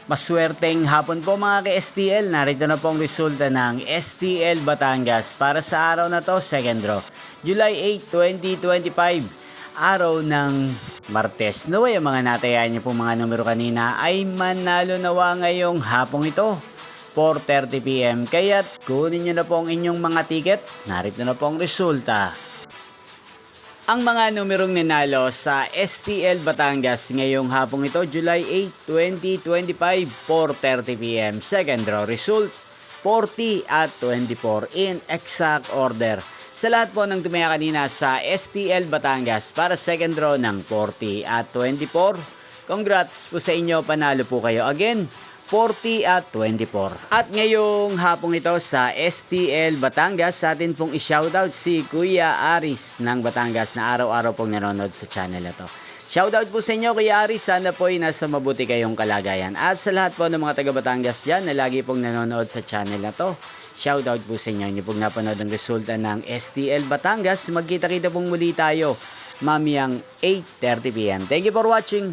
Maswerteng hapon po mga ka-STL. Narito na po ang resulta ng STL Batangas para sa araw na to, second draw. July 8, 2025. Araw ng Martes. Naway ang mga natayaan niyo pong mga numero kanina ay manalo nawa ngayong hapong ito. 4:30 PM. Kaya't kunin niyo na po ang inyong mga ticket. Narito na po ang resulta. Ang mga numerong nanalo sa STL Batangas ngayong hapong ito, July 8, 2025, 4:30 PM. Second draw result, 40 at 24 in exact order. Sa lahat po ng tumaya kanina sa STL Batangas para second draw ng 40 at 24, congrats po sa inyo, panalo po kayo again. 40 at 24. At ngayong hapong ito sa STL Batangas, sa atin pong i-shoutout si Kuya Aris ng Batangas na araw-araw pong nanonood sa channel na to. Shoutout po sa inyo Kuya Aris, sana po ay nasa mabuti kayong kalagayan. At sa lahat po ng mga taga Batangas dyan na lagi pong nanonood sa channel na to, shoutout po sa inyo. Inyo pong napanood ang resulta ng STL Batangas. Magkita-kita pong muli tayo mamayang 8:30 PM. Thank you for watching.